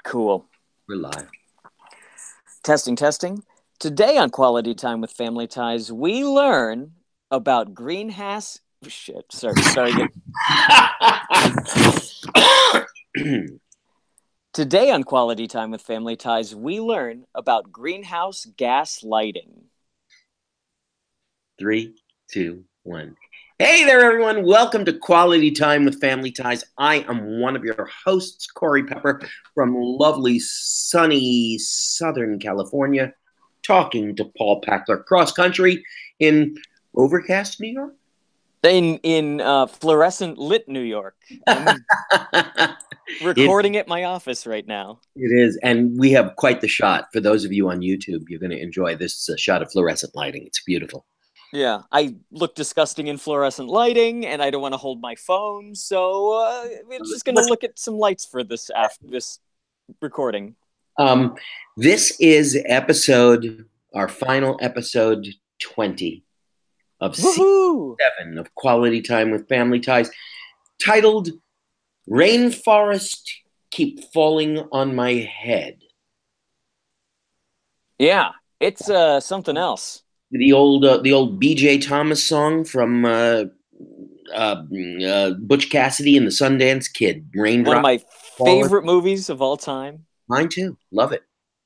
Cool. We're live. Testing, testing. Today on Quality Time with Family Ties, we learn about greenhouse... Shit, sorry again. Today on Quality Time with Family Ties, we learn about greenhouse gas lighting. 3, 2, 1. Hey there, everyone. Welcome to Quality Time with Family Ties. I am one of your hosts, Corey Pepper, from lovely, sunny Southern California, talking to Paul Packler, cross-country in overcast New York. In fluorescent lit New York. I'm recording at my office right now. It is, and we have quite the shot. For those of you on YouTube, you're going to enjoy this shot of fluorescent lighting. It's beautiful. Yeah, I look disgusting in fluorescent lighting, and I don't want to hold my phone, so we're just going to look at some lights for this after this recording. This is our final episode 20 of Season 7 of Quality Time with Family Ties, titled "Rainforest Keep Falling on My Head." Yeah, it's something else. The old B.J. Thomas song from Butch Cassidy and the Sundance Kid. One of my favorite movies of all time. Mine too. Love it.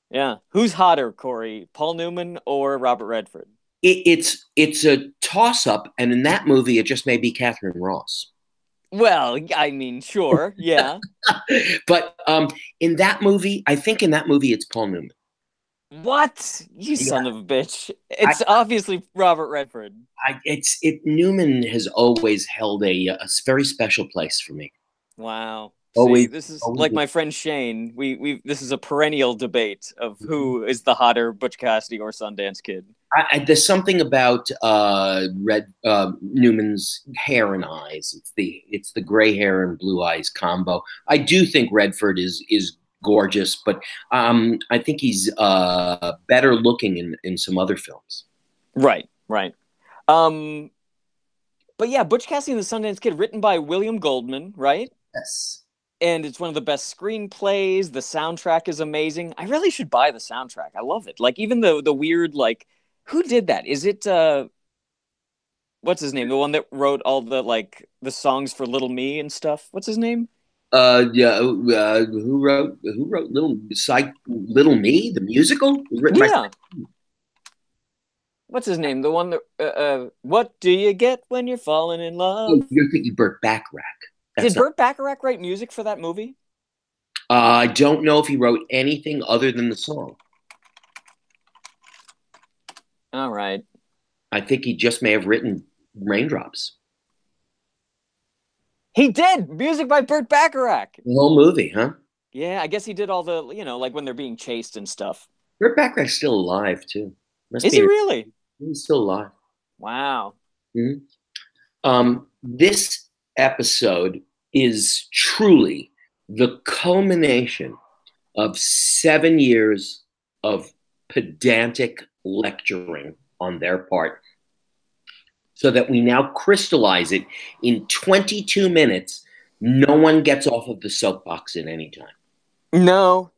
Yeah. Who's hotter, Corey? Paul Newman or Robert Redford? It's a toss-up, and in that movie, it just may be Catherine Ross. Well, I mean, sure, yeah. But in that movie, it's Paul Newman. What? You son of a bitch. It's obviously Robert Redford. Newman has always held a very special place for me. Wow. Always. See, this is like my friend Shane. This is a perennial debate of who is the hotter, Butch Cassidy or Sundance Kid. There's something about Newman's hair and eyes. It's the gray hair and blue eyes combo. I do think Redford is gorgeous, but I think he's better looking in some other films. Right. But yeah, Butch Cassidy and the Sundance Kid, written by William Goldman, right? Yes. And it's one of the best screenplays. The soundtrack is amazing. I really should buy the soundtrack. I love it. Like, even the weird, like, who did that? Is it what's his name? The one that wrote all the songs for Little Me and stuff. What's his name? Who wrote Little Me, the musical? It was written by... What's his name? The one that what do you get when you're falling in love? Oh, you're thinking Burt Bacharach. Did Burt Bacharach write music for that movie? I don't know if he wrote anything other than the song. All right. I think he just may have written Raindrops. He did! Music by Burt Bacharach! The whole movie, huh? Yeah, I guess he did all the, like when they're being chased and stuff. Burt Bacharach's still alive, too. Is he really? He's still alive. Wow. Mm-hmm. This episode is truly the culmination of 7 years of pedantic lecturing on their part, so that we now crystallize it in 22 minutes. No one gets off of the soapbox at any time. No.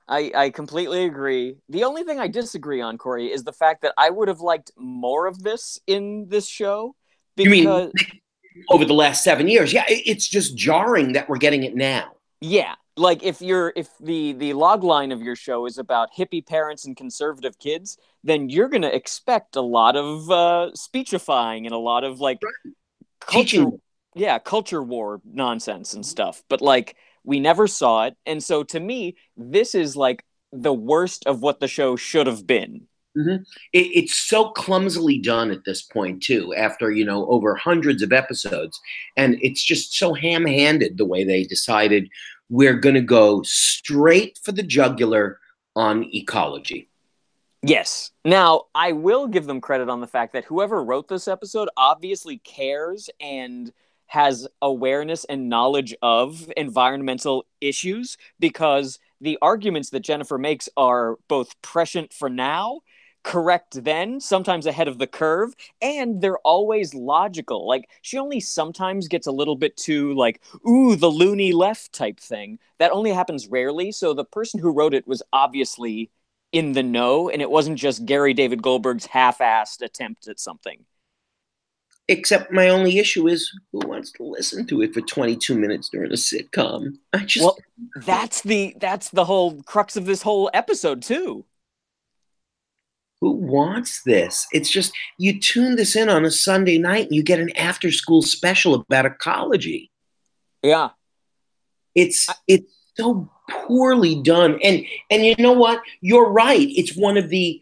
I completely agree. The only thing I disagree on, Corey, is the fact that I would have liked more of this in this show. Because... You mean over the last 7 years? Yeah, it's just jarring that we're getting it now. Yeah, like if the log line of your show is about hippie parents and conservative kids, then you're gonna expect a lot of speechifying and a lot of culture war nonsense and stuff. But like, we never saw it, and so to me, this is like the worst of what the show should have been. Mm-hmm. It's so clumsily done at this point too, after over hundreds of episodes, and it's just so ham-handed the way they decided we're going to go straight for the jugular on ecology. Yes. Now, I will give them credit on the fact that whoever wrote this episode obviously cares and has awareness and knowledge of environmental issues, because the arguments that Jennifer makes are both prescient for now, correct then, sometimes ahead of the curve, and they're always logical. Like, she only sometimes gets a little bit too, like, ooh, the loony left type thing. That only happens rarely, so the person who wrote it was obviously in the know, and it wasn't just Gary David Goldberg's half-assed attempt at something. Except my only issue is who wants to listen to it for 22 minutes during a sitcom? Well, that's the whole crux of this whole episode too. Who wants this? It's just you tune this in on a Sunday night and you get an after school special about ecology. Yeah. It's so poorly done. And you know what? You're right. It's one of the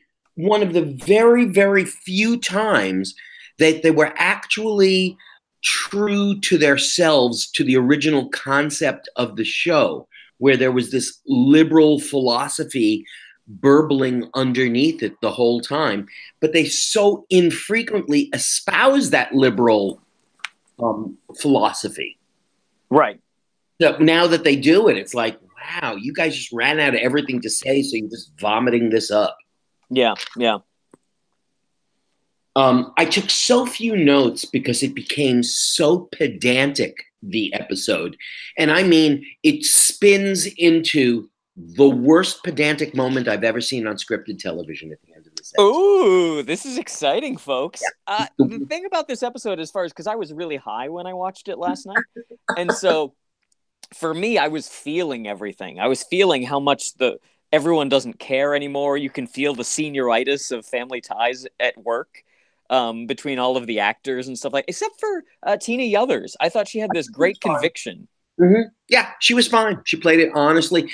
very, very few times that they were actually true to themselves, to the original concept of the show, where there was this liberal philosophy burbling underneath it the whole time. But they so infrequently espouse that liberal philosophy. Right. So now that they do it, it's like, wow, you guys just ran out of everything to say, so you're just vomiting this up. Yeah, yeah. I took so few notes because it became so pedantic, the episode. And I mean, it spins into the worst pedantic moment I've ever seen on scripted television at the end of this episode. Ooh, this is exciting, folks. Yeah. The thing about this episode, as far as, because I was really high when I watched it last night. And so for me, I was feeling everything. I was feeling how much everyone doesn't care anymore. You can feel the senioritis of Family Ties at work. Between all of the actors and stuff except for Tina Yothers. I thought she had this great conviction. Mm-hmm. Yeah, she was fine. She played it honestly.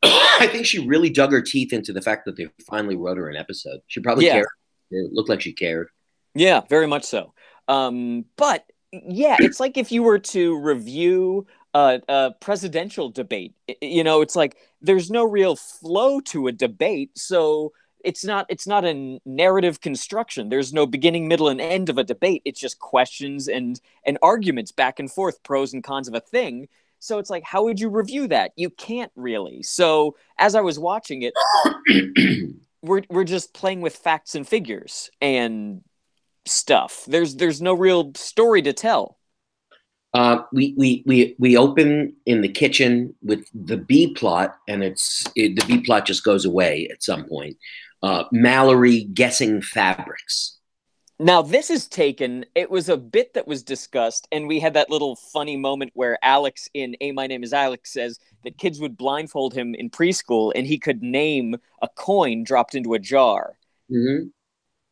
I think she really dug her teeth into the fact that they finally wrote her an episode. She probably cared. It looked like she cared. Yeah, very much so. But yeah, it's like if you were to review a presidential debate, it's like there's no real flow to a debate, so it's not a narrative construction. There's no beginning, middle, and end of a debate. It's just questions and arguments back and forth, pros and cons of a thing. So it's like, how would you review that? You can't really. So as I was watching it, we're just playing with facts and figures and stuff. There's no real story to tell. We open in the kitchen with the B plot, and the B plot just goes away at some point. Mallory guessing fabrics. Now, this is taken, it was a bit that was discussed, and we had that little funny moment where Alex in A My Name is Alex says that kids would blindfold him in preschool and he could name a coin dropped into a jar. Mm-hmm.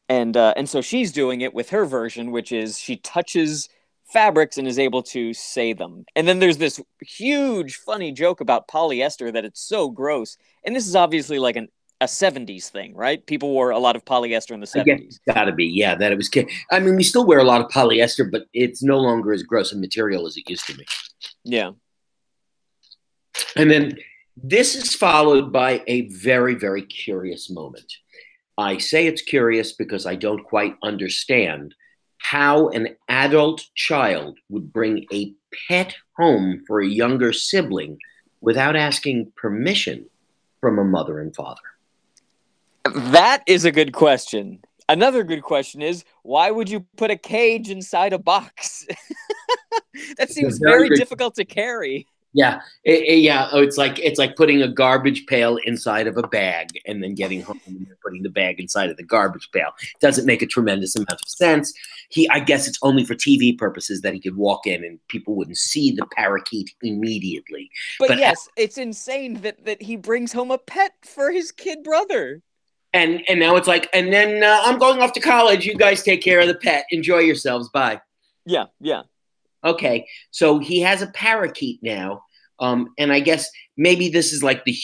And so she's doing it with her version, which is she touches fabrics and is able to say them. And then there's this huge funny joke about polyester that it's so gross. And this is obviously like a 70s thing, right? People wore a lot of polyester in the 70s. It's gotta be, yeah, that it was. I mean, we still wear a lot of polyester, but it's no longer as gross a material as it used to be. Yeah. And then this is followed by a very, very curious moment. I say it's curious because I don't quite understand how an adult child would bring a pet home for a younger sibling without asking permission from a mother and father. That is a good question. Another good question is, why would you put a cage inside a box? That seems very difficult to carry. Yeah, yeah. Oh, it's like putting a garbage pail inside of a bag and then getting home and putting the bag inside of the garbage pail. It doesn't make a tremendous amount of sense. I guess it's only for TV purposes that he could walk in and people wouldn't see the parakeet immediately. But yes, it's insane that he brings home a pet for his kid brother. And now it's like, and then I'm going off to college. You guys take care of the pet. Enjoy yourselves. Bye. Yeah, yeah. Okay, so he has a parakeet now, and I guess maybe this is like the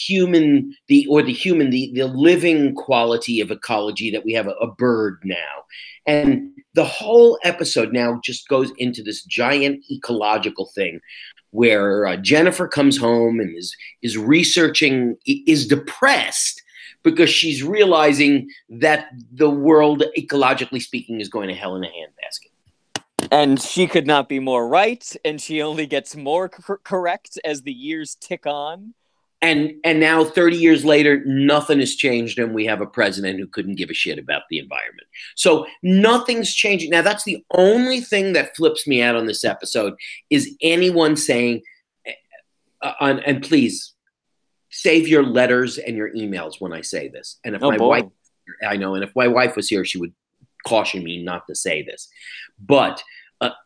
living quality of ecology that we have a bird now, and the whole episode now just goes into this giant ecological thing where Jennifer comes home and is researching, is depressed because she's realizing that the world, ecologically speaking, is going to hell in a handbasket. And she could not be more right, and she only gets more correct as the years tick on. And now 30 years later, nothing has changed, and we have a president who couldn't give a shit about the environment. So nothing's changing. Now, that's the only thing that flips me out on this episode is anyone saying, and please save your letters and your emails when I say this. And if Oh my wife, boy. I know, and if my wife was here, she would caution me not to say this. But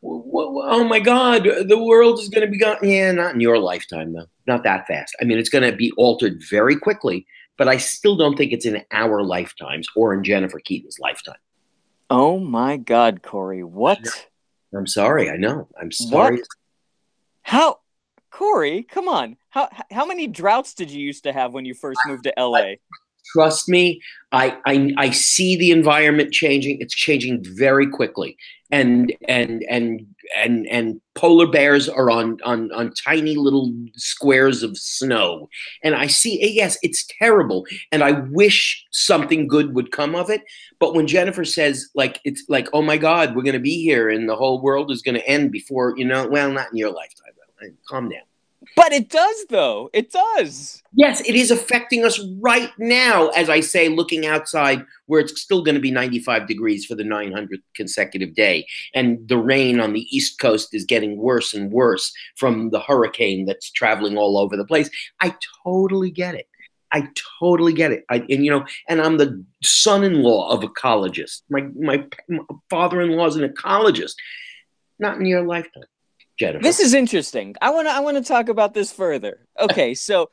oh my God, the world is going to be gone. Yeah, not in your lifetime, though. Not that fast. I mean, it's going to be altered very quickly, but I still don't think it's in our lifetimes or in Jennifer Keaton's lifetime. Oh my God, Corey. What? I'm sorry. I know. I'm What? sorry. How? Corey, come on. How many droughts did you used to have when you first moved to LA? Trust me, I see the environment changing. It's changing very quickly, and polar bears are on tiny little squares of snow, and I see. Yes, it's terrible, and I wish something good would come of it. But when Jennifer says, like, it's like, oh my God, we're going to be here, and the whole world is going to end before, well, not in your lifetime. Calm down. But it does, though. It does. Yes, it is affecting us right now, as I say, looking outside where it's still going to be 95 degrees for the 900th consecutive day. And the rain on the East Coast is getting worse and worse from the hurricane that's traveling all over the place. I totally get it. I totally get it. And I'm the son-in-law of ecologist. My father-in-law is an ecologist. Not in your lifetime. Jennifer. This is interesting. I want to talk about this further. Okay, so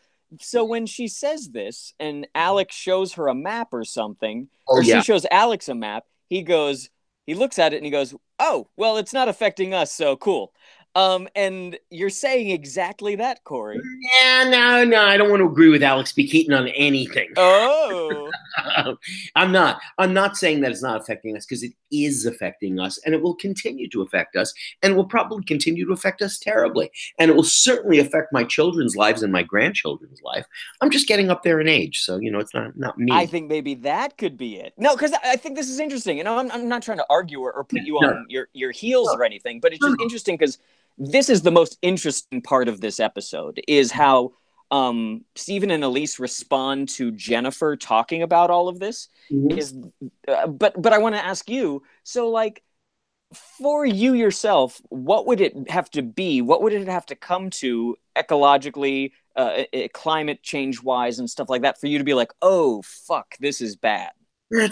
when she says this and Alex shows her a map or something, she shows Alex a map, he looks at it and he goes, "Oh, well, it's not affecting us, so cool." And you're saying exactly that, Corey. Yeah, no, I don't want to agree with Alex B. Keaton on anything. Oh. I'm not saying that it's not affecting us, because it is affecting us, and it will continue to affect us, and it will probably continue to affect us terribly. And it will certainly affect my children's lives and my grandchildren's life. I'm just getting up there in age, so, it's not me. I think maybe that could be it. No, because I think this is interesting. I'm not trying to argue or put you on your heels or anything, but it's just interesting because this is the most interesting part of this episode, is how Stephen and Elise respond to Jennifer talking about all of this. But I want to ask you, so, like, for you yourself, what would it have to be? What would it have to come to ecologically, climate change wise and stuff like that, for you to be like, oh, fuck, this is bad?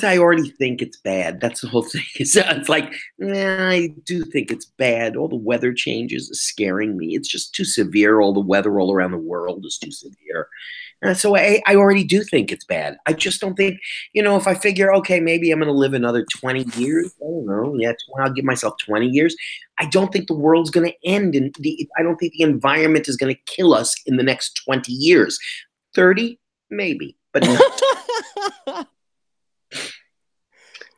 I already think it's bad. That's the whole thing. It's like, I do think it's bad. All the weather changes are scaring me. It's just too severe. All the weather all around the world is too severe. So I already do think it's bad. I just don't think, if I figure, okay, maybe I'm going to live another 20 years. I don't know. Yeah, I'll give myself 20 years. I don't think the world's going to end. And I don't think the environment is going to kill us in the next 20 years. 30, maybe, but not.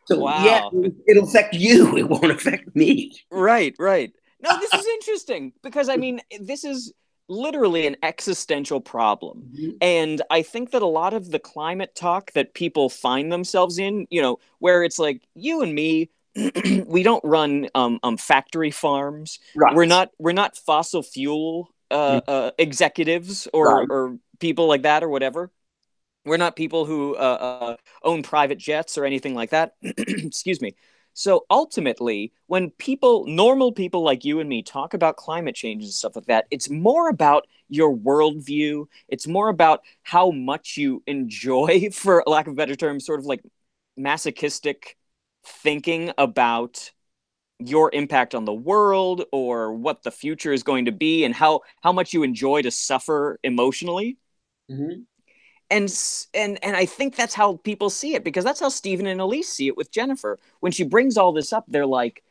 So, wow. Yeah, it'll affect you. It won't affect me. Right. No, this is interesting because, I mean, this is literally an existential problem. And I think that a lot of the climate talk that people find themselves in, where it's like you and me, we don't run factory farms. Right. We're not fossil fuel executives or people like that or whatever. We're not people who own private jets or anything like that. Excuse me. So ultimately, when normal people like you and me talk about climate change and stuff like that, it's more about your worldview. It's more about how much you enjoy, for lack of a better term, sort of like masochistic thinking about your impact on the world or what the future is going to be and how much you enjoy to suffer emotionally. Mm-hmm. And I think that's how people see it, because that's how Stephen and Elise see it with Jennifer. When she brings all this up, they're like,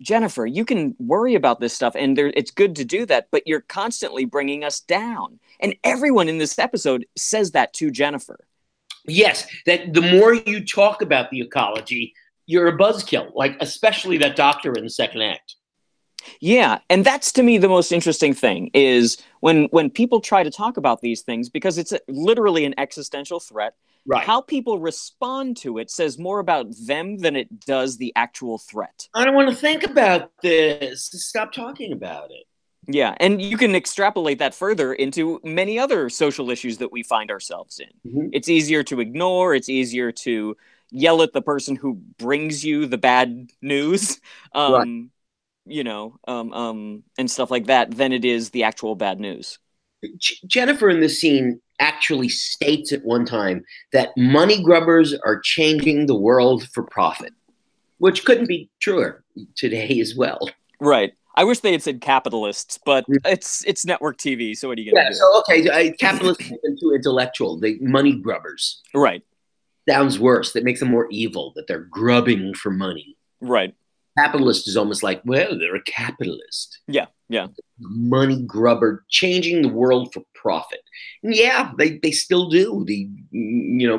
Jennifer, you can worry about this stuff, and it's good to do that, but you're constantly bringing us down. And everyone in this episode says that to Jennifer. Yes, that the more you talk about the ecology, you're a buzzkill, like especially that doctor in the second act. Yeah, and that's, to me, the most interesting thing is when people try to talk about these things, because it's literally an existential threat. Right. How people respond to it says more about them than it does the actual threat. I don't want to think about this. Stop talking about it. Yeah, and you can extrapolate that further into many other social issues that we find ourselves in. Mhm. It's easier to ignore, it's easier to yell at the person who brings you the bad news, Right. and stuff like that than it is the actual bad news. Jennifer in this scene actually states at one time that money grubbers are changing the world for profit, which couldn't be truer today as well. Right. I wish they had said capitalists, but it's network TV, so what are you Yeah. gonna So okay, capitalists make them too intellectual. They money grubbers do? Right. sounds worse. That makes them more evil. That they're grubbing for money. Right. Capitalist is almost like, well, they're a capitalist. Yeah. Yeah. Money grubber changing the world for profit. And yeah, they still do. The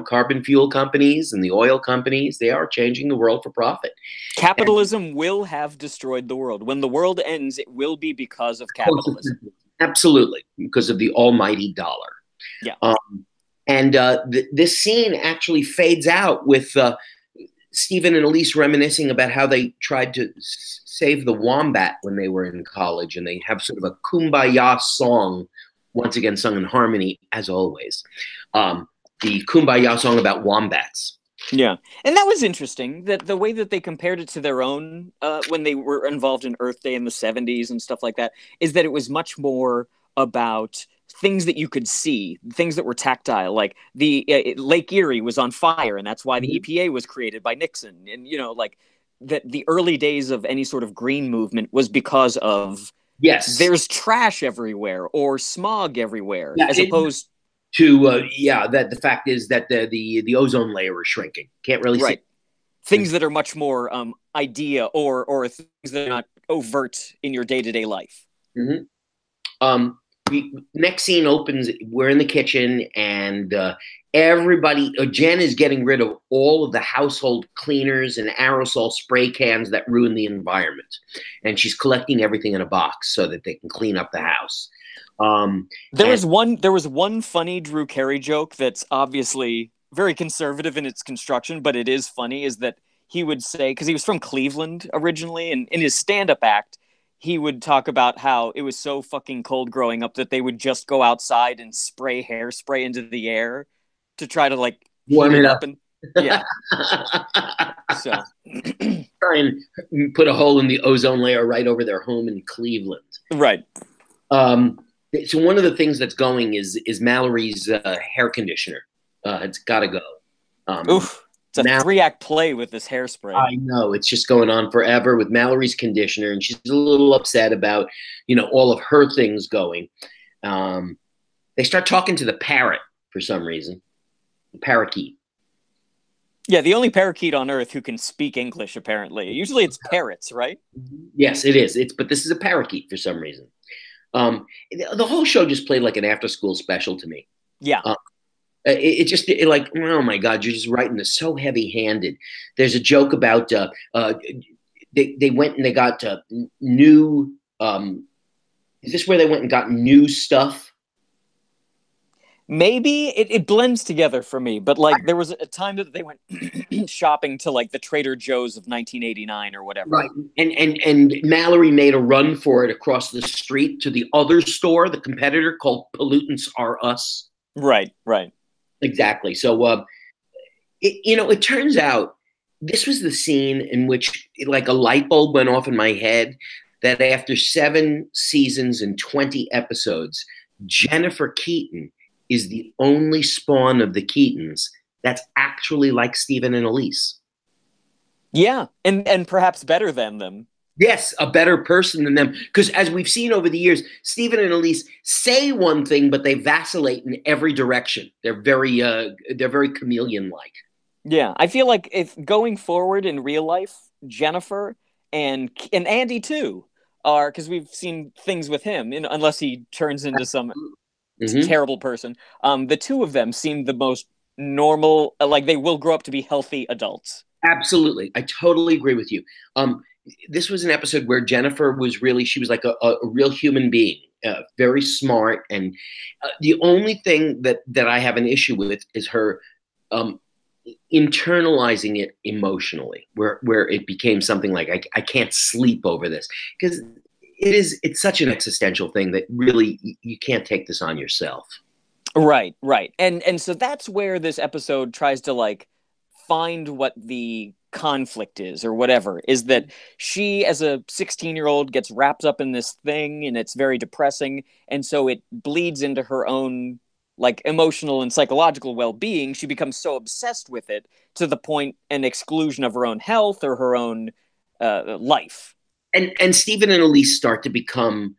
carbon fuel companies and the oil companies, they are changing the world for profit. And Capitalism will have destroyed the world. When the world ends, it will be because of capitalism. absolutely, because of the almighty dollar. Yeah. And this scene actually fades out with Stephen and Elise reminiscing about how they tried to save the wombat when they were in college, and they have sort of a kumbaya song, once again sung in harmony as always. The kumbaya song about wombats. Yeah, and that was interesting. That the way that they compared it to their own when they were involved in Earth Day in the '70s and stuff like that is that it was much more about things that you could see, things that were tactile. Like the Lake Erie was on fire, and that's why the EPA was created by Nixon. And like that, the early days of any sort of green movement was because of Yes. there's trash everywhere or smog everywhere, Yeah, as opposed that the fact is that the ozone layer is shrinking. Can't really see right things that are much more idea or things that are not overt in your day-to-day life. Mm-hmm. The next scene opens. We're in the kitchen, and everybody. Jen is getting rid of all of the household cleaners and aerosol spray cans that ruin the environment, and she's collecting everything in a box so that they can clean up the house. There was one funny Drew Carey joke that's obviously very conservative in its construction, but it is funny. Is that he would say, because he was from Cleveland originally, and in his stand-up act, he would talk about how it was so fucking cold growing up that they would just go outside and spray hairspray into the air to try to like heat warm it it up. up. And yeah, so Try and put a hole in the ozone layer right over their home in Cleveland. right. So one of the things that's going is Mallory's hair conditioner. It's got to go. Oof. It's a 3-act play with this hairspray. I know, it's just going on forever with Mallory's conditioner, and she's a little upset about all of her things going. They start talking to the parrot for some reason, the parakeet. Yeah, the only parakeet on Earth who can speak English, apparently. Usually it's parrots, right? Yes, it is. But this is a parakeet for some reason. The whole show just played like an after-school special to me. Yeah. Like, oh my God, you're just writing this so heavy-handed. There's a joke about they went and they got new. Is this where they went and got new stuff? Maybe it blends together for me, but like there was a time that they went shopping to like the Trader Joe's of 1989 or whatever. Right, and Mallory made a run for it across the street to the other store, the competitor called Pollutants Are Us. Right. Exactly. So, it turns out this was the scene in which like a light bulb went off in my head that after 7 seasons and 20 episodes, Jennifer Keaton is the only spawn of the Keatons that's actually like Stephen and Elise. Yeah, and perhaps better than them. Yes, a better person than them. Because as we've seen over the years, Stephen and Elise say one thing, but they vacillate in every direction. They're very chameleon-like. Yeah, I feel like if going forward in real life, Jennifer and Andy too are, because we've seen things with him, unless he turns into some terrible person. The two of them seem the most normal. Like they will grow up to be healthy adults. Absolutely, I totally agree with you. This was an episode where Jennifer was she was like a real human being, very smart. And the only thing that I have an issue with is her internalizing it emotionally, where it became something like, I can't sleep over this. Because it's such an existential thing that really you can't take this on yourself. Right, right. And so that's where this episode tries to like find what the conflict is or whatever, is that she as a 16-year-old gets wrapped up in this thing and it's very depressing, and so it bleeds into her own like emotional and psychological well-being. She becomes so obsessed with it to the point and exclusion of her own health or her own life. And Stephen and Elise start to become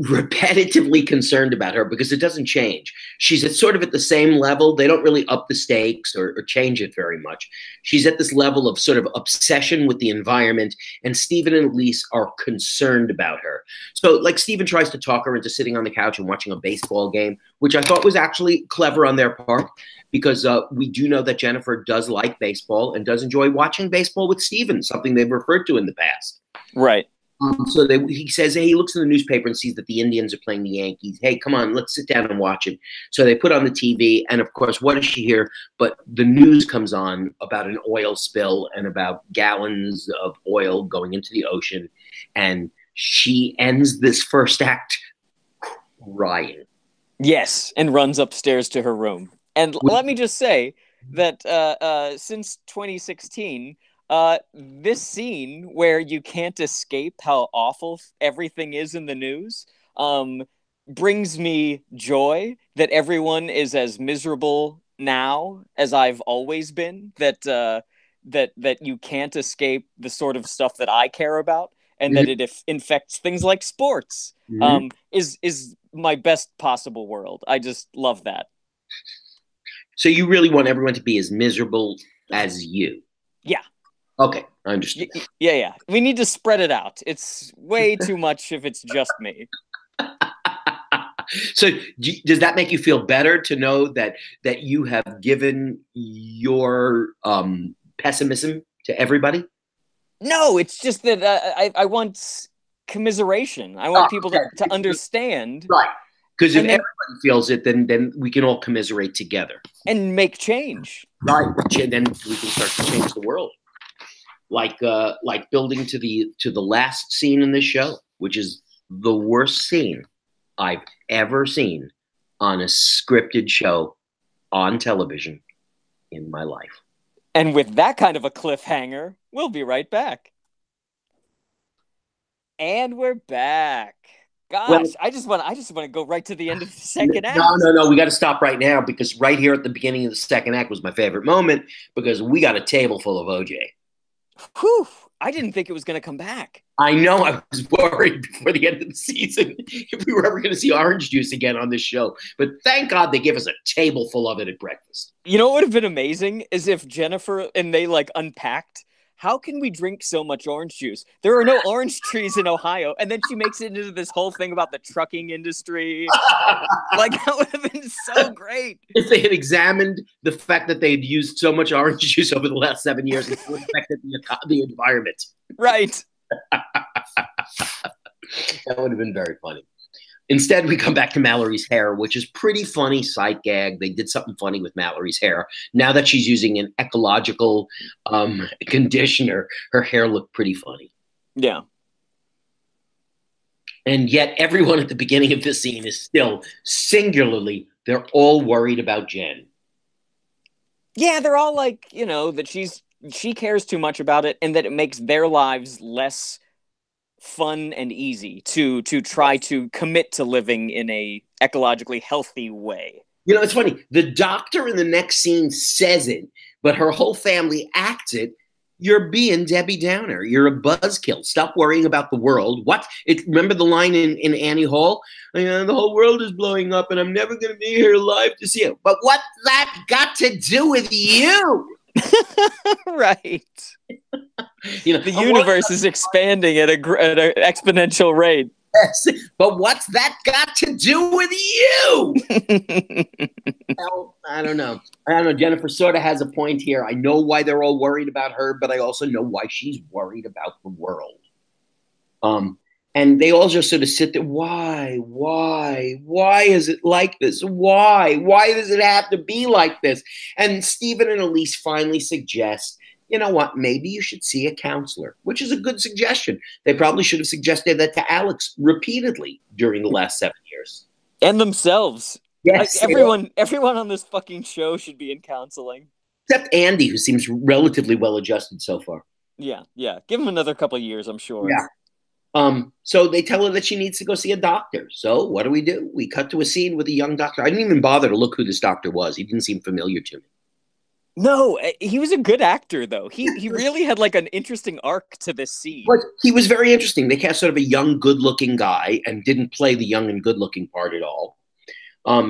repetitively concerned about her because it doesn't change. She's at sort of at the same level. They don't really up the stakes or change it very much. She's at this level of sort of obsession with the environment, and Stephen and Elise are concerned about her. So like Stephen tries to talk her into sitting on the couch and watching a baseball game, which I thought was actually clever on their part, because we do know that Jennifer does like baseball and does enjoy watching baseball with Stephen, something they've referred to in the past. Right. So he says, hey, he looks in the newspaper and sees that the Indians are playing the Yankees. Hey, come on, let's sit down and watch it. So they put on the TV, and of course, what does she hear? But the news comes on about an oil spill and about gallons of oil going into the ocean. And she ends this first act crying. Yes, and runs upstairs to her room. And let me just say that since 2016, this scene where you can't escape how awful everything is in the news brings me joy that everyone is as miserable now as I've always been, that that you can't escape the sort of stuff that I care about, and that it infects things like sports. Is my best possible world. I just love that. So you really want everyone to be as miserable as you? Yeah. Okay, I understand. Yeah. We need to spread it out. It's way too much if it's just me. So does that make you feel better to know that you have given your pessimism to everybody? No, it's just that I want commiseration. I want people to understand. Right. Because if everybody feels it, then we can all commiserate together. And make change. Right. And then we can start to change the world. Like building to the last scene in this show, which is the worst scene I've ever seen on a scripted show on television in my life. And with that kind of a cliffhanger, we'll be right back. And we're back. Gosh, well, I just want to go right to the end of the second act. No. We got to stop right now, because right here at the beginning of the second act was my favorite moment, because we got a table full of OJ. Whew. I didn't think it was going to come back. I know. I was worried before the end of the season if we were ever going to see orange juice again on this show. But thank God they give us a table full of it at breakfast. You know what would have been amazing is if Jennifer and they like unpacked, how can we drink so much orange juice? There are no orange trees in Ohio. And then she makes it into this whole thing about the trucking industry. Like, that would have been so great. If they had examined the fact that they had used so much orange juice over the last 7 years, it would have affected the environment. Right. That would have been very funny. Instead, we come back to Mallory's hair, which is pretty funny sight gag. They did something funny with Mallory's hair. Now that she's using an ecological conditioner, her hair looked pretty funny. Yeah. And yet everyone at the beginning of this scene is still singularly, they're all worried about Jen. Yeah, they're all like, you know, that she cares too much about it, and that it makes their lives less fun and easy to try to commit to living in a ecologically healthy way. You know, it's funny. The doctor in the next scene says it, but her whole family acts it. You're being Debbie Downer. You're a buzzkill. Stop worrying about the world. What? Remember the line in Annie Hall? The whole world is blowing up, and I'm never going to be here alive to see it. But what's that got to do with you? Right. You know, the universe is expanding at an exponential rate. Yes, but what's that got to do with you? Well, I don't know. Jennifer sort of has a point here. I know why they're all worried about her, but I also know why she's worried about the world. And they all just sort of sit there. Why is it like this? Why does it have to be like this? And Stephen and Elise finally suggest you know what, maybe you should see a counselor, which is a good suggestion. They probably should have suggested that to Alex repeatedly during the last 7 years. And themselves. Yes, Everyone on this fucking show should be in counseling. except Andy, who seems relatively well adjusted so far. Yeah, yeah. Give him another couple of years, I'm sure. Yeah. So they tell her that she needs to go see a doctor. So what do? We cut to a scene with a young doctor. I didn't even bother to look who this doctor was. He didn't seem familiar to me. No, he was a good actor, though. He really had like an interesting arc to this scene. But he was very interesting. They cast sort of a young, good-looking guy and didn't play the young and good-looking part at all.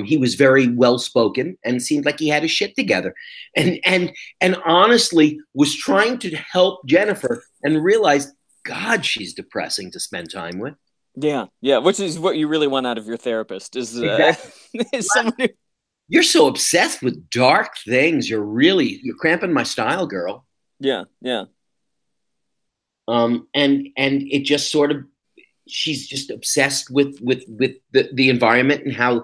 He was very well-spoken and seemed like he had his shit together, and honestly was trying to help Jennifer and realized, God, she's depressing to spend time with. Yeah, yeah, which is what you really want out of your therapist is, Exactly. is someone who... You're so obsessed with dark things. You're cramping my style, girl. Yeah, yeah. And it just sort of, she's just obsessed with the environment and how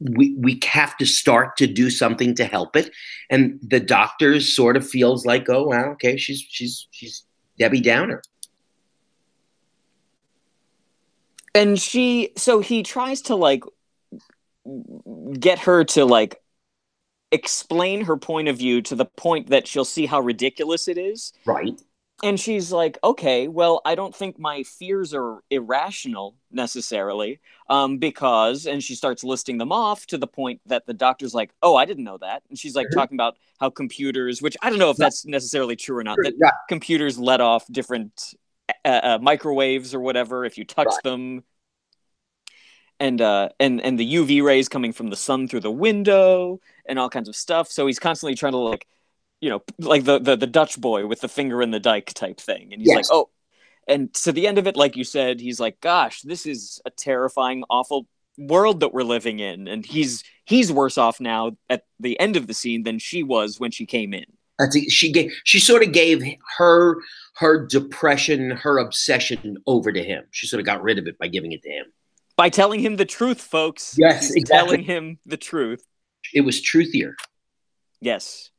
we have to start to do something to help it. And the doctor sort of feels like, oh, well, okay, she's Debbie Downer. And so he tries to like get her to like explain her point of view to the point that she'll see how ridiculous it is. Right. And she's like, okay, well, I don't think my fears are irrational necessarily, because, and she starts listing them off to the point that the doctor's like, oh, I didn't know that. And she's like talking about how computers, which I don't know if that's necessarily true or not, that computers let off different microwaves or whatever if you touch them. And the UV rays coming from the sun through the window and all kinds of stuff. So he's constantly trying to like, you know, like the Dutch boy with the finger in the dike type thing. And he's like, oh, and to the end of it, like you said, he's like, gosh, this is a terrifying, awful world that we're living in. And he's worse off now at the end of the scene than she was when she came in. She sort of gave her depression, her obsession over to him. She sort of got rid of it by giving it to him. By telling him the truth, folks. Yes, She's exactly. Telling him the truth. It was truthier. Yes.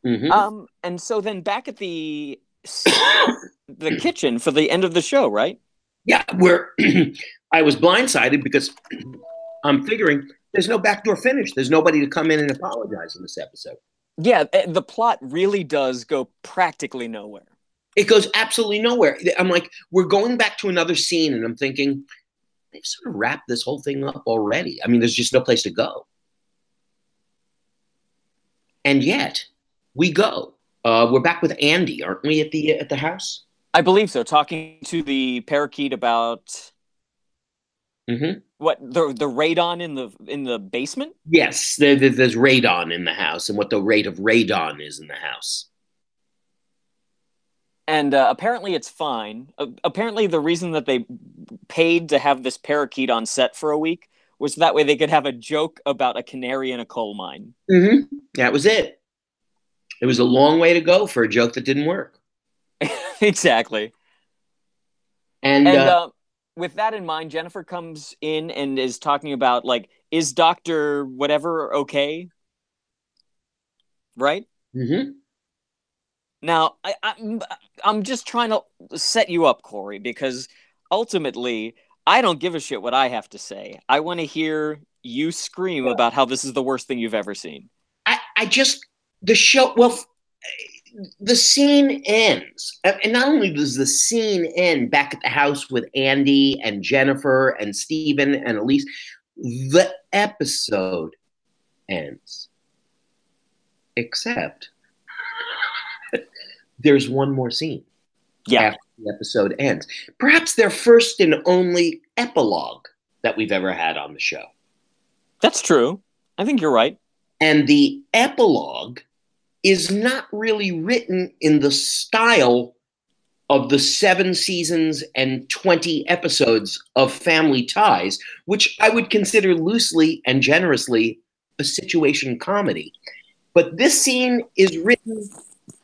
Mm-hmm. And so then back at the kitchen for the end of the show, right? Yeah, where I was blindsided because I'm figuring there's no backdoor finish. There's nobody to come in and apologize in this episode. Yeah, the plot really does go practically nowhere. It goes absolutely nowhere. I'm like, we're going back to another scene, and I'm thinking, they've sort of wrapped this whole thing up already. I mean, there's just no place to go. And yet, we go. We're back with Andy, aren't we, at the house? I believe so. Talking to the parakeet about what the radon in the basement. Yes, there's radon in the house, and what the rate of radon is in the house. And apparently it's fine. Apparently the reason that they paid to have this parakeet on set for a week was that way they could have a joke about a canary in a coal mine. That was it. It was a long way to go for a joke that didn't work. Exactly. And with that in mind, Jennifer comes in and is talking about, like, is Dr. whatever okay? Right? Now, I'm just trying to set you up, Corey, because ultimately, I don't give a shit what I have to say. I want to hear you scream about how this is the worst thing you've ever seen. The scene ends. And not only does the scene end back at the house with Andy and Jennifer and Steven and Elise, the episode ends. Except there's one more scene after the episode ends. Perhaps their first and only epilogue that we've ever had on the show. That's true. I think you're right. And the epilogue is not really written in the style of the 7 seasons and 20 episodes of Family Ties, which I would consider loosely and generously a situation comedy. But this scene is written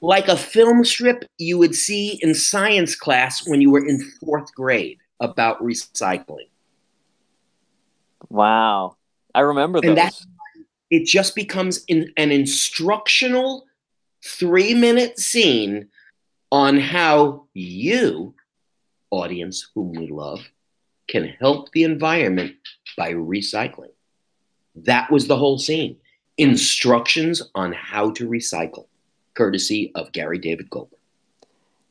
like a film strip you would see in science class when you were in 4th grade about recycling. Wow. I remember those. It just becomes an instructional 3-minute scene on how you, audience whom we love, can help the environment by recycling. That was the whole scene. Instructions on how to recycle, courtesy of Gary David Goldberg.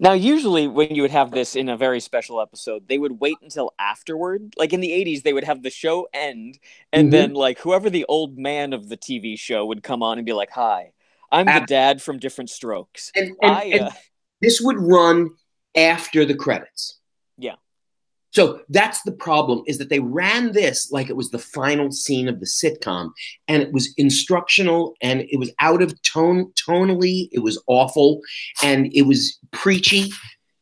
Now, usually when you would have this in a very special episode, they would wait until afterward. Like in the 80s, they would have the show end, and then like whoever the old man of the TV show would come on and be like, "Hi, I'm the dad from Different Strokes." And this would run after the credits. Yeah. So that's the problem, is that they ran this like it was the final scene of the sitcom, and it was instructional, and it was out of tone. Tonally, it was awful, and it was preachy,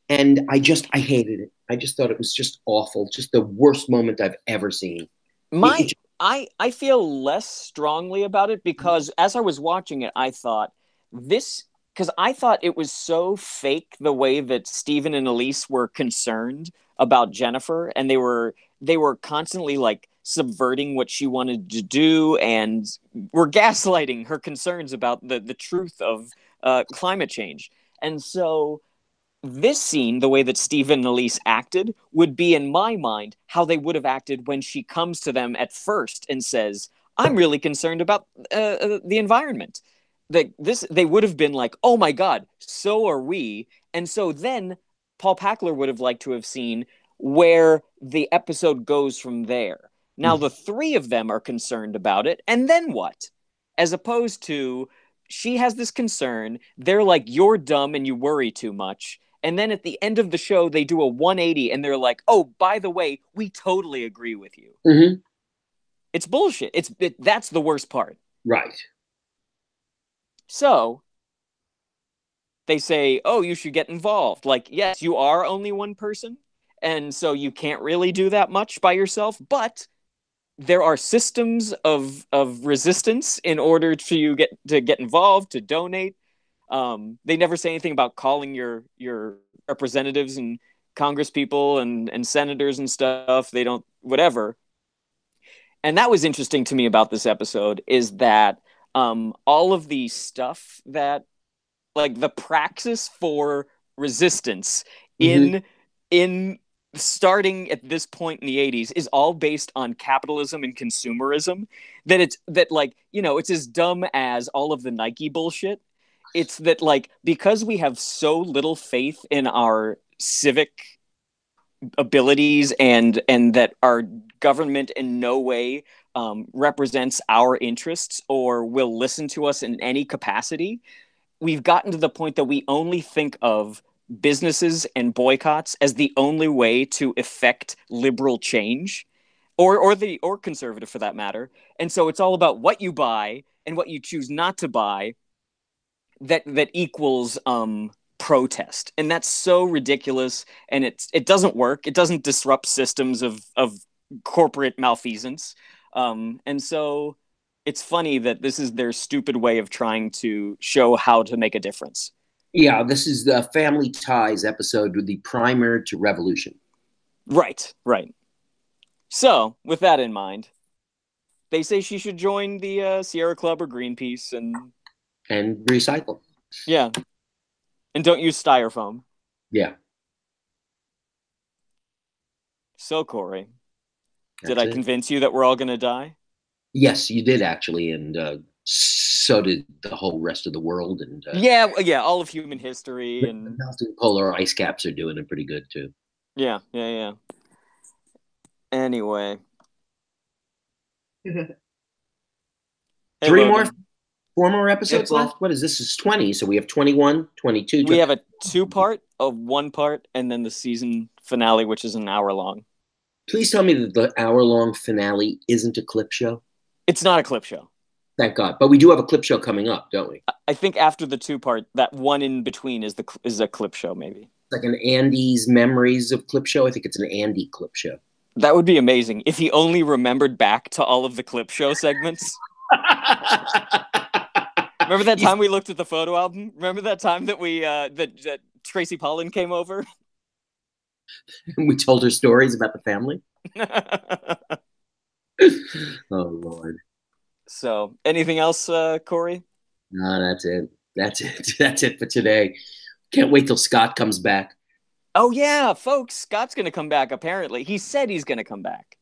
and I hated it. I just thought it was just awful, just the worst moment I've ever seen. I feel less strongly about it because as I was watching it, I thought because I thought it was so fake the way that Steven and Elise were concerned about Jennifer, and they were constantly like subverting what she wanted to do and were gaslighting her concerns about the truth of climate change. And so this scene, the way that Steven and Elise acted, would be in my mind how they would have acted when she comes to them at first and says, "I'm really concerned about the environment." They would have been like, "Oh my God, so are we." And so then Paul Packler would have liked to have seen where the episode goes from there. Now, the three of them are concerned about it, and then what? As opposed to, she has this concern, they're like, "You're dumb and you worry too much." And then at the end of the show, they do a 180 and they're like, "Oh, by the way, we totally agree with you." It's bullshit. That's the worst part. Right. So they say, "Oh, you should get involved." Like, yes, you are only one person, and so you can't really do that much by yourself, but there are systems of resistance in order to get involved, to donate. They never say anything about calling your representatives and congresspeople and senators and stuff. They don't, whatever. And that was interesting to me about this episode, is that all of the stuff that, like the praxis for resistance in starting at this point in the 80s is all based on capitalism and consumerism. It's as dumb as all of the Nike bullshit. It's that, like, because we have so little faith in our civic abilities and that our government in no way represents our interests or will listen to us in any capacity, we've gotten to the point that we only think of businesses and boycotts as the only way to effect liberal change, or conservative for that matter. And so it's all about what you buy and what you choose not to buy that equals protest. And that's so ridiculous, and it doesn't work. It doesn't disrupt systems of corporate malfeasance. And so it's funny that this is their stupid way of trying to show how to make a difference. Yeah, this is the Family Ties episode with the primer to revolution. Right. So, with that in mind, they say she should join the Sierra Club or Greenpeace and recycle. Yeah. And don't use styrofoam. Yeah. So, Corey, did I convince you that we're all going to die? Yes, you did, actually, and so did the whole rest of the world. And yeah, all of human history. The and melting polar ice caps are doing it pretty good, too. Yeah. Anyway. Four more episodes left? What is this? Is 20, so we have 21, 22. We have a 2-part, a 1-part, and then the season finale, which is an hour long. Please tell me that the hour-long finale isn't a clip show. It's not a clip show. Thank God. But we do have a clip show coming up, don't we? I think after the 2-part, that one in between is a clip show, maybe. Like an Andy's Memories of Clip Show. I think it's an Andy clip show. That would be amazing if he only remembered back to all of the clip show segments. Remember that time we looked at the photo album? Remember that time that that Tracy Pollan came over? And we told her stories about the family? Oh, Lord. So, anything else, Corey? No, that's it. That's it. That's it for today. Can't wait till Scott comes back. Oh yeah, folks, Scott's gonna come back. Apparently, he said he's gonna come back.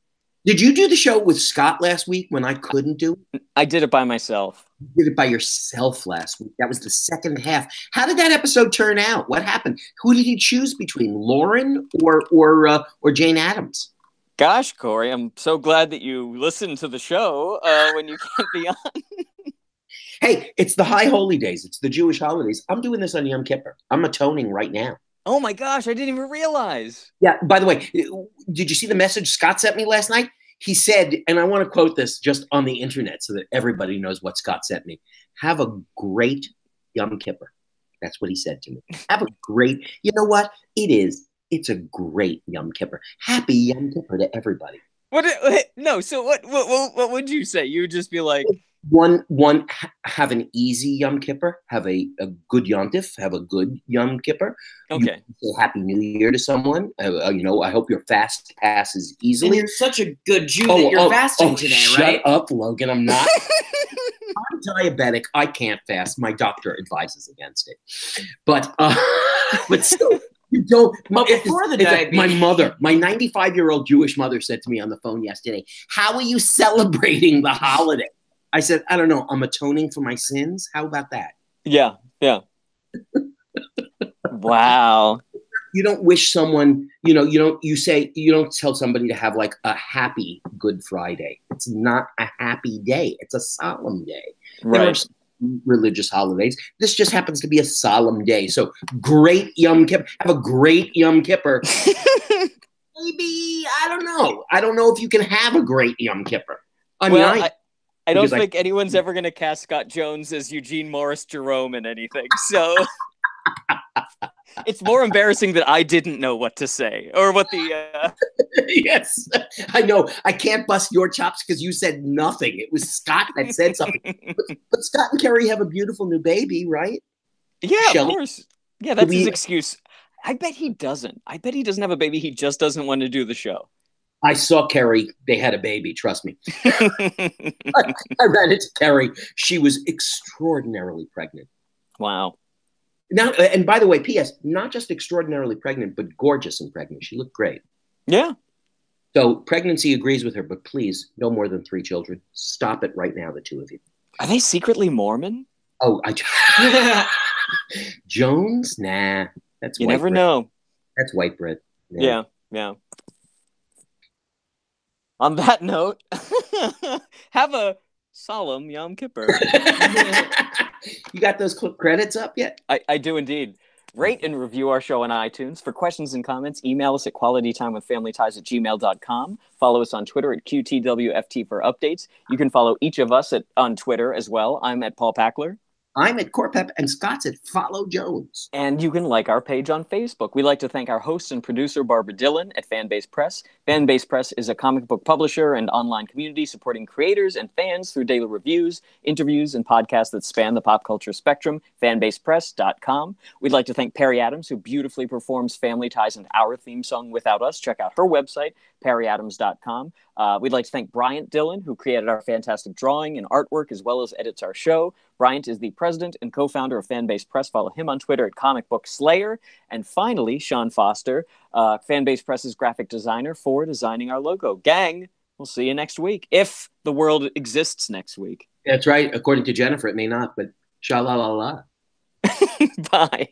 Did you do the show with Scott last week when I couldn't do it? I did it by myself. You did it by yourself last week. That was the second half. How did that episode turn out? What happened? Who did he choose between, Lauren or Jane Addams? Gosh, Corey, I'm so glad that you listened to the show when you can't be on. Hey, it's the high holy days. It's the Jewish holidays. I'm doing this on Yom Kippur. I'm atoning right now. Oh my gosh, I didn't even realize. Yeah, by the way, did you see the message Scott sent me last night? He said, and I want to quote this just on the internet so that everybody knows what Scott sent me. Have a great Yom Kippur. That's what he said to me. Have a great, you know what? It is. It's a great Yom Kippur. Happy Yom Kippur to everybody. What? No. So what would you say? You would just be like, have an easy Yom Kippur. Have a good Yontif. Have a good Yom Kippur. okay. You say Happy New Year to someone. I hope your fast passes easily. And you're such a good Jew that you're fasting today, right? Shut up, Logan. I'm not. I'm diabetic. I can't fast. My doctor advises against it. But still. You don't. Before the diabetes. My 95-year-old Jewish mother said to me on the phone yesterday, "How are you celebrating the holiday?" I said, "I don't know. I'm atoning for my sins. How about that?" Yeah. Wow. You don't wish someone, you don't tell somebody to have like a happy Good Friday. It's not a happy day. It's a solemn day. Right. There are religious holidays. This just happens to be a solemn day. So great Yom Kippur. Have a great Yom Kippur. Maybe, I don't know. I don't know if you can have a great Yom Kippur. I don't think anyone's ever going to cast Scott Jones as Eugene Morris Jerome in anything. So it's more embarrassing that I didn't know what to say or what the. Yes, I know. I can't bust your chops because you said nothing. It was Scott that said something. But Scott and Carrie have a beautiful new baby, right? Yeah, Shelly? of course. Yeah, that's his excuse. I bet he doesn't. I bet he doesn't have a baby. He just doesn't want to do the show. I saw Carrie. They had a baby. Trust me. I ran into Carrie. She was extraordinarily pregnant. Wow. Now, and by the way, P.S., not just extraordinarily pregnant, but gorgeous and pregnant. She looked great. Yeah. So pregnancy agrees with her, but please, no more than 3 children. Stop it right now, the two of you. Are they secretly Mormon? Oh, Jones? Nah. That's you white never bread. know. That's white bread. Yeah. On that note, have a solemn Yom Kippur. You got those credits up yet? I do indeed. Rate and review our show on iTunes. For questions and comments, email us at qualitytimewithfamilyties@gmail.com. Follow us on Twitter at QTWFT for updates. You can follow each of us on Twitter as well. I'm at Paul Packler. I'm at Corpep, and Scott's at Follow Jones. And you can like our page on Facebook. We'd like to thank our host and producer, Barbara Dillon, at Fanbase Press. Fanbase Press is a comic book publisher and online community supporting creators and fans through daily reviews, interviews, and podcasts that span the pop culture spectrum. Fanbasepress.com. We'd like to thank Perry Adams, who beautifully performs Family Ties and our theme song without us. Check out her website, perryadams.com. We'd like to thank Bryant Dillon, who created our fantastic drawing and artwork, as well as edits our show. Bryant is the president and co-founder of Fanbase Press. Follow him on Twitter at Comic Book Slayer. And finally, Sean Foster, Fanbase Press's graphic designer, for designing our logo. Gang, we'll see you next week, if the world exists next week. That's right. According to Jennifer, it may not, but sha-la-la-la. Bye.